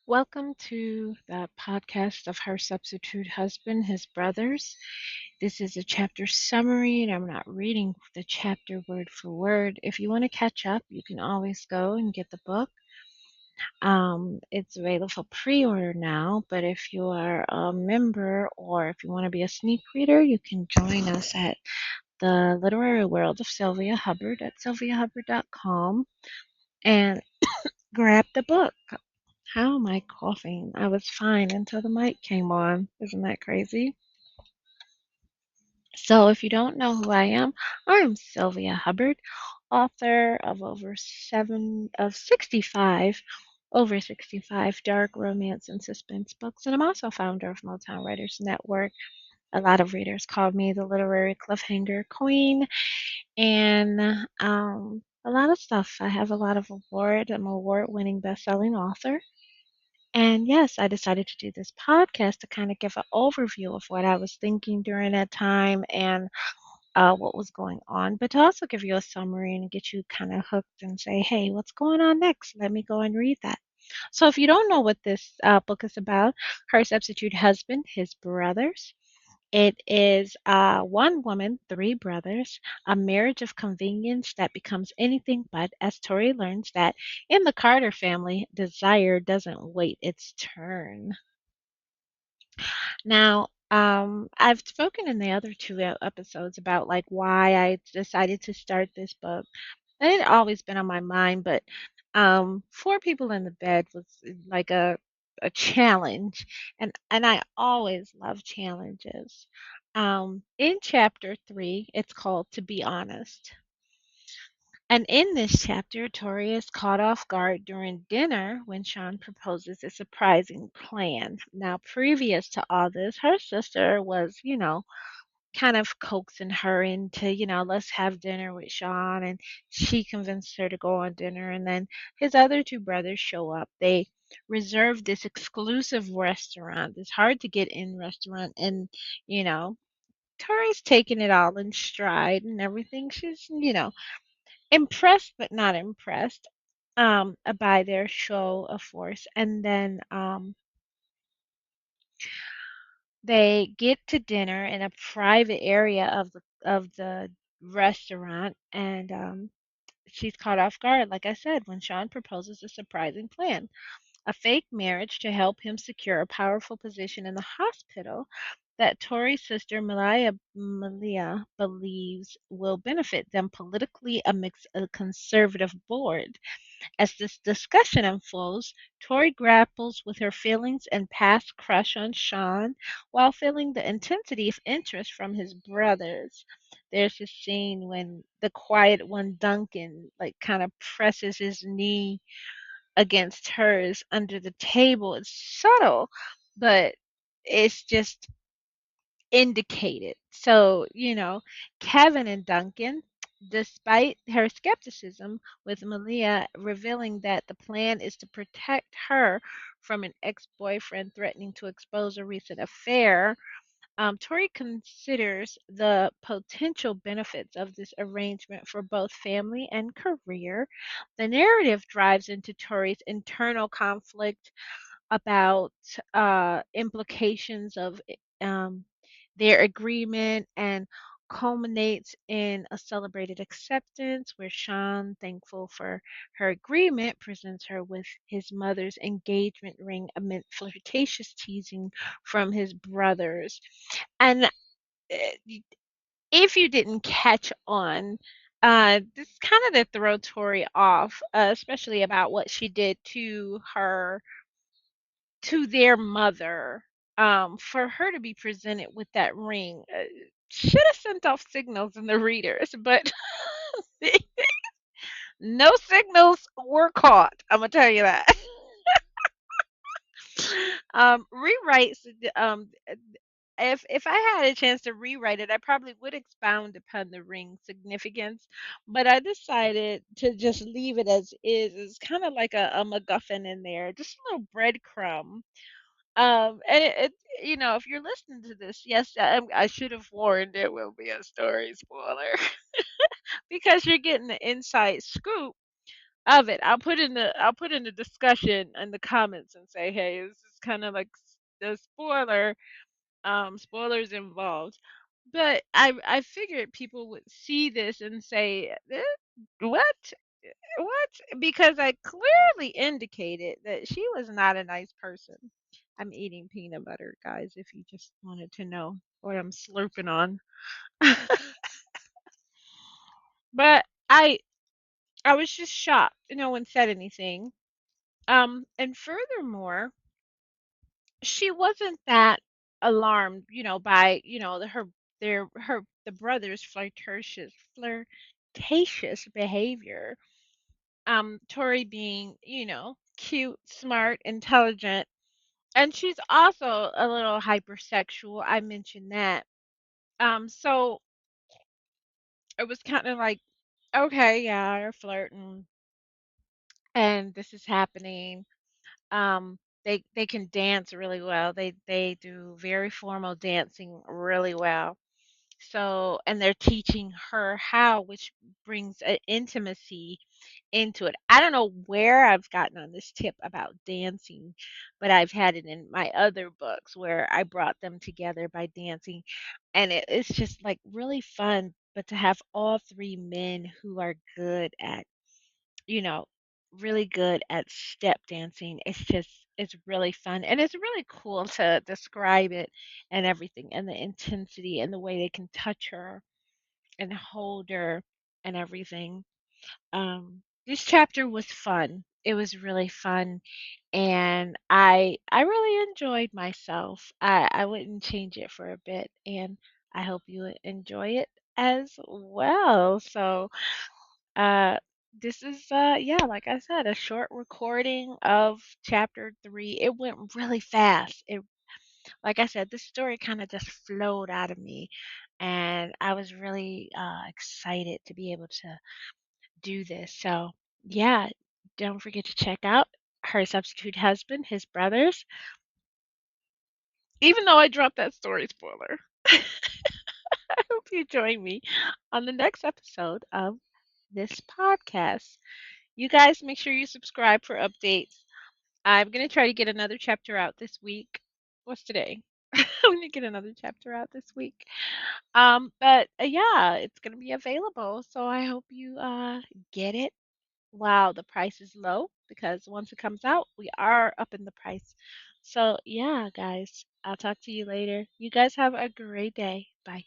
Welcome to the podcast of Her Substitute Husband, His Brothers. This is a chapter summary, and I'm not reading the chapter word for word. If you want to catch up, you can always go and get the book. It's available for pre order now, but if you are a member or if you want to be a sneak reader, you can join us at the Literary World of Sylvia Hubbard at sylviahubbard.com and grab the book. How am I coughing? I was fine until the mic came on. Isn't that crazy? So, if you don't know who I am, I'm Sylvia Hubbard, author of of 65, over 65 dark romance and suspense books, and I'm also founder of Motown Writers Network. A lot of readers called me the literary cliffhanger queen, and a lot of stuff. I have a lot of awards. I'm an award-winning best-selling author. And yes, I decided to do this podcast to kind of give an overview of what I was thinking during that time and what was going on, but to also give you a summary and get you kind of hooked and say, hey, what's going on next? Let me go and read that. So, if you don't know what this book is about, Her Substitute Husband, His Brothers. It is one woman, three brothers, a marriage of convenience that becomes anything but, as Tori learns that in the Carter family, desire doesn't wait its turn. Now, I've spoken in the other two episodes about like why I decided to start this book. It had always been on my mind, but four people in the bed was like a challenge, and I always love challenges. In chapter 3, it's called "To Be Honest." And in this chapter, Tori is caught off guard during dinner when Shawn proposes a surprising plan. Now, previous to all this, her sister was, kind of coaxing her into, let's have dinner with Shawn. And she convinced her to go on dinner. And then his other two brothers show up. They reserve this exclusive restaurant, this hard to get in restaurant. And, you know, Tori's taking it all in stride and everything. She's, impressed but not impressed by their show of force. And then they get to dinner in a private area of the restaurant, and she's caught off guard, like I said, when Shawn proposes a surprising plan. A fake marriage to help him secure a powerful position in the hospital that Tori's sister Malia believes will benefit them politically amidst a conservative board. As this discussion unfolds, Tori grapples with her feelings and past crush on Shawn while feeling the intensity of interest from his brothers. There's this scene when the quiet one, Duncan, like kind of presses his knee against hers under the table. It's subtle, but it's just indicated. So, Kevin and Duncan, despite her skepticism, with Malia revealing that the plan is to protect her from an ex boyfriend threatening to expose a recent affair, Tori considers the potential benefits of this arrangement for both family and career. The narrative drives into Tori's internal conflict about implications of um, their agreement and culminates in a celebrated acceptance where Sean, thankful for her agreement, presents her with his mother's engagement ring amid flirtatious teasing from his brothers. And if you didn't catch on, this is kind of to throw Tori off, especially about what she did to their mother, for her to be presented with that ring, should have sent off signals in the readers, but no signals were caught. I'm gonna tell you that. Rewrites. If I had a chance to rewrite it, I probably would expound upon the ring's significance, but I decided to just leave it as is. It's kind of like a MacGuffin in there, just a little breadcrumb. And if you're listening to this, yes, I should have warned there will be a story spoiler because you're getting the inside scoop of it. I'll put in the discussion in the comments and say, hey, this is kind of like the spoilers involved. But I figured people would see this and say, what? What? Because I clearly indicated that she was not a nice person. I'm eating peanut butter, guys, if you just wanted to know what I'm slurping on. But I was just shocked. No one said anything. And furthermore, she wasn't that alarmed, by, the brother's flirtatious behavior. Tori being, cute, smart, intelligent, and she's also a little hypersexual. I mentioned that. So it was kind of like, okay, yeah, they're flirting, and this is happening. They can dance really well. They do very formal dancing really well. So, and they're teaching her how, which brings an intimacy into it. I don't know where I've gotten on this tip about dancing, but I've had it in my other books where I brought them together by dancing, and it's just like really fun. But to have all three men who are good at, you know, really good at step dancing, it's really fun, and it's really cool to describe it and everything, and the intensity and the way they can touch her and hold her and everything. This chapter was fun. It was really fun, and I really enjoyed myself. I wouldn't change it for a bit, and I hope you enjoy it as well. So, uh, this is yeah, like I said, a short recording of chapter 3. It went really fast. It Like I said, this story kind of just flowed out of me, and I was really excited to be able to do this. So, yeah, don't forget to check out Her Substitute Husband, His Brothers. Even though I dropped that story spoiler, I hope you join me on the next episode of this podcast. You guys make sure you subscribe for updates. I'm going to try to get another chapter out this week. What's today? I'm going to get another chapter out this week. But yeah, it's going to be available. So I hope you get it while the price is low, because once it comes out, we are up in the price. So yeah, guys, I'll talk to you later. You guys have a great day. Bye.